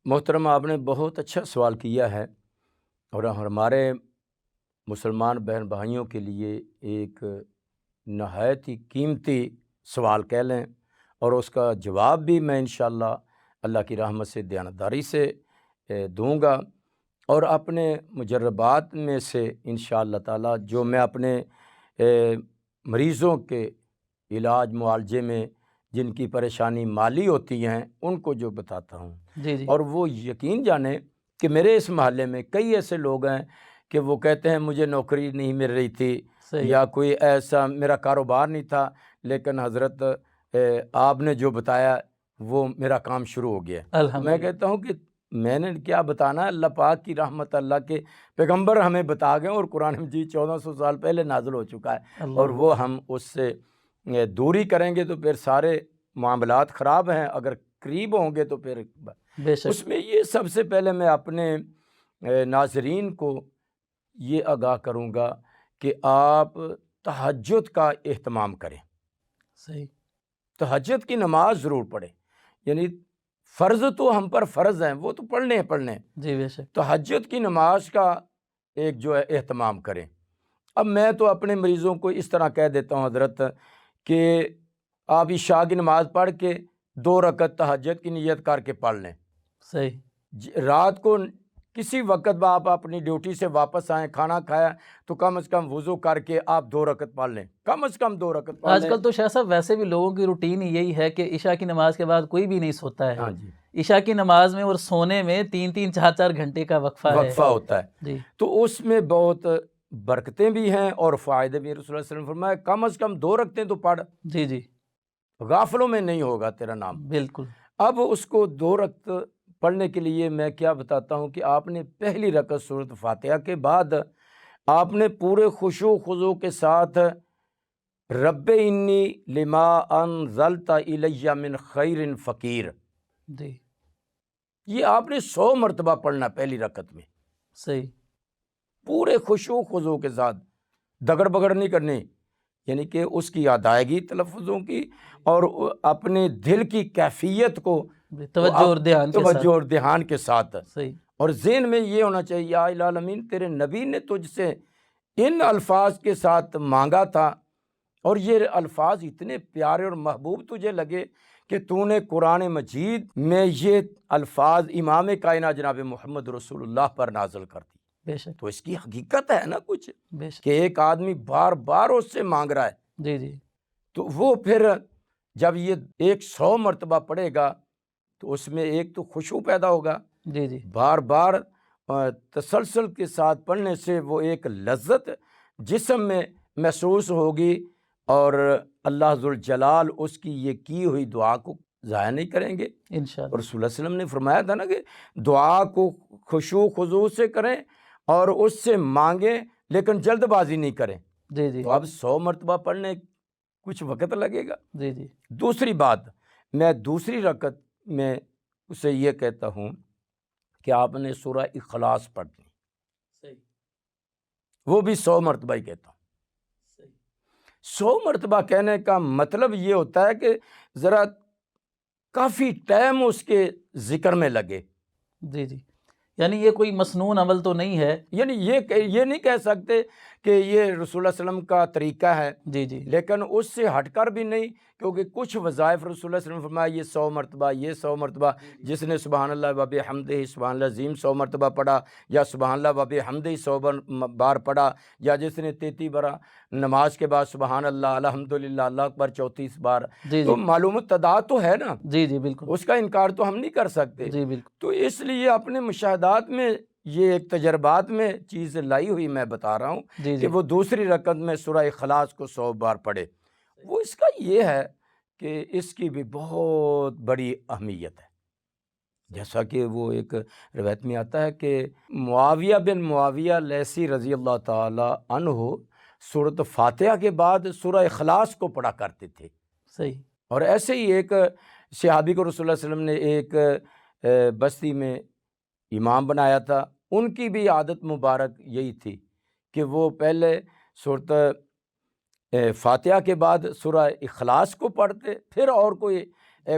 محترم، آپ نے بہت اچھا سوال کیا ہے، اور ہمارے مسلمان بہن بھائیوں کے لیے ایک نہایت ہی قیمتی سوال کہہ لیں، اور اس کا جواب بھی میں انشاءاللہ اللہ کی رحمت سے دیانتداری سے دوں گا، اور اپنے مجربات میں سے انشاءاللہ تعالی جو میں اپنے مریضوں کے علاج معالجے میں جن کی پریشانی مالی ہوتی ہیں ان کو جو بتاتا ہوں، جی اور وہ یقین جانیں کہ میرے اس محلے میں کئی ایسے لوگ ہیں کہ وہ کہتے ہیں مجھے نوکری نہیں مل رہی تھی، صحیح، یا کوئی ایسا میرا کاروبار نہیں تھا، لیکن حضرت آپ نے جو بتایا وہ میرا کام شروع ہو گیا۔ میں الحمدللہ، کہتا ہوں کہ میں نے کیا بتانا ہے، اللہ پاک کی رحمت، اللہ کے پیغمبر ہمیں بتا گئے، اور قرآن مجید 1400 سال پہلے نازل ہو چکا ہے، اور اللہ وہ ہم اس سے دوری کریں گے تو پھر سارے معاملات خراب ہیں، اگر قریب ہوں گے تو پھر بے شک، اس میں یہ سب سے پہلے میں اپنے ناظرین کو یہ آگاہ کروں گا کہ آپ تہجد کا اہتمام کریں، صحیح، تہجد کی نماز ضرور پڑھیں، یعنی فرض تو ہم پر فرض ہیں، وہ تو پڑھنے ہیں، جی بے شک، تہجد کی نماز کا ایک جو ہے اہتمام کریں۔ اب میں تو اپنے مریضوں کو اس طرح کہہ دیتا ہوں حضرت کہ آپ عشاء کی نماز پڑھ کے 2 رکعت تہجد کی نیت کر کے پڑھ لیں، صحیح، رات کو کسی وقت آپ اپنی ڈیوٹی سے واپس آئیں، کھانا کھایا تو کم از کم وضو کر کے آپ 2 رکعت پڑھ لیں، کم از کم 2 رکعت پڑھ آج لیں۔ کل تو شاہ صاحب ویسے بھی لوگوں کی روٹین ہی یہی ہے کہ عشاء کی نماز کے بعد کوئی بھی نہیں سوتا ہے، ہاں جی، عشاء کی نماز میں اور سونے میں 3 4 گھنٹے کا وقفہ ہے، ہوتا ہے، جی تو اس میں بہت برکتیں بھی ہیں اور فائدے بھی۔ رسول اللہ صلی اللہ علیہ وسلم نے فرمایا کم از کم 2 رکعتیں تو پڑھ، جی جی غافلوں میں نہیں ہوگا تیرا نام۔ بالکل، اب اس کو 2 رکعت پڑھنے کے لیے میں کیا بتاتا ہوں کہ آپ نے پہلی رکعت سورۃ فاتحہ کے بعد آپ نے پورے خشوع و خضوع کے ساتھ رب انی لما انزلت الی من خیر فقیر، جی یہ آپ نے 100 مرتبہ پڑھنا پہلی رکعت میں، صحیح، پورے خشوع و خضوع کے ساتھ، دگڑ بگڑ نہیں کرنی، یعنی کہ اس کی ادائیگی تلفظوں کی اور اپنے دل کی کیفیت کو توجہ اور دھیان کے ساتھ، توجہ اور دھیان کے ساتھ، صحیح، اور ذہن میں یہ ہونا چاہیے یا الہ العالمین تیرے نبی نے تجھ سے ان الفاظ کے ساتھ مانگا تھا، اور یہ الفاظ اتنے پیارے اور محبوب تجھے لگے کہ تو نے قرآن مجید میں یہ الفاظ امام کائنات جناب محمد رسول اللہ پر نازل کر دی۔ بے شک، تو اس کی حقیقت ہے نا کچھ، بے شک، کہ ایک آدمی بار بار اس سے مانگ رہا ہے، جی جی تو وہ پھر جب یہ 100 مرتبہ پڑھے گا تو اس میں ایک تو خشوع پیدا ہوگا، جی جی بار بار تسلسل کے ساتھ پڑھنے سے وہ ایک لذت جسم میں محسوس ہوگی، اور اللہ ذوالجلال اس کی یہ کی ہوئی دعا کو ضائع نہیں کریں گے۔ انشاءاللہ، اور رسول اللہ صلی اللہ علیہ وسلم نے فرمایا تھا نا کہ دعا کو خشوع و خضوع سے کریں اور اس سے مانگیں، لیکن جلد بازی نہیں کریں۔ جی جی تو اب 100 مرتبہ پڑھنے کچھ وقت لگے گا۔ جی جی دوسری بات، میں دوسری رکعت میں اسے یہ کہتا ہوں کہ آپ نے سورہ اخلاص پڑھنی، صحیح، وہ بھی 100 مرتبہ ہی کہتا ہوں۔ 100 مرتبہ کہنے کا مطلب یہ ہوتا ہے کہ ذرا کافی ٹائم اس کے ذکر میں لگے، جی جی، یعنی یہ کوئی مسنون عمل تو نہیں ہے، یعنی یہ نہیں کہہ سکتے کہ یہ رسول اللہ صلی اللہ علیہ وسلم کا طریقہ ہے، جی جی لیکن اس سے ہٹ کر بھی نہیں، کیونکہ کچھ وظائف رسول اللہ صلی اللہ علیہ وسلم نے فرمایا یہ 100 مرتبہ، یہ 100 مرتبہ، جس نے سبحان اللہ و بحمدہ سبحان اللہ عظیم 100 مرتبہ پڑھا، یا سبحان اللہ و بحمدہ 100 بار پڑھا، یا جس نے 33 بار نماز کے بعد سبحان اللہ الحمدللہ اللہ اکبر 34 بار، جی تو جی معلوم تعداد تو ہے نا، جی جی بالکل، اس کا انکار تو ہم نہیں کر سکتے۔ جی بالکل، تو اس لیے اپنے مشاہدات میں یہ ایک تجربات میں چیز لائی ہوئی میں بتا رہا ہوں جی کہ جی وہ دوسری رکعت میں سورہ اخلاص کو 100 بار پڑھے۔ وہ اس کا یہ ہے کہ اس کی بھی بہت بڑی اہمیت ہے، جیسا کہ وہ ایک روایت میں آتا ہے کہ معاویہ بن معاویہ لیثی رضی اللہ تعالی عنہ سورۃ فاتحہ کے بعد سورہ اخلاص کو پڑھا کرتے تھے، صحیح، اور ایسے ہی ایک صحابی کو رسول اللہ صلی اللہ علیہ وسلم نے ایک بستی میں امام بنایا تھا، ان کی بھی عادت مبارک یہی تھی کہ وہ پہلے سورۃ فاتحہ کے بعد سورہ اخلاص کو پڑھتے، پھر اور کوئی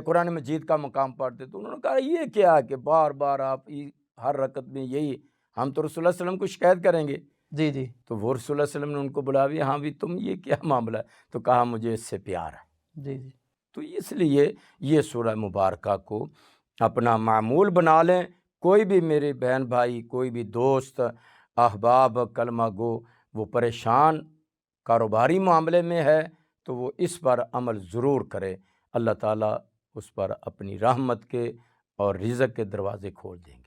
قرآن مجید کا مقام پڑھتے، تو انہوں نے کہا یہ کیا کہ بار بار آپ ہر رکعت میں یہی، ہم تو رسول اللہ علیہ وسلم کو شکایت کریں گے۔ جی جی تو وہ رسول اللہ علیہ وسلم نے ان کو بلا بھی، ہاں بھی تم یہ کیا معاملہ ہے؟ تو کہا مجھے اس سے پیار ہے۔ جی جی تو اس لیے یہ سورہ مبارکہ کو اپنا معمول بنا لیں۔ کوئی بھی میرے بہن بھائی، کوئی بھی دوست احباب کلمہ گو وہ پریشان کاروباری معاملے میں ہے تو وہ اس پر عمل ضرور کرے، اللہ تعالیٰ اس پر اپنی رحمت کے اور رزق کے دروازے کھول دیں گے۔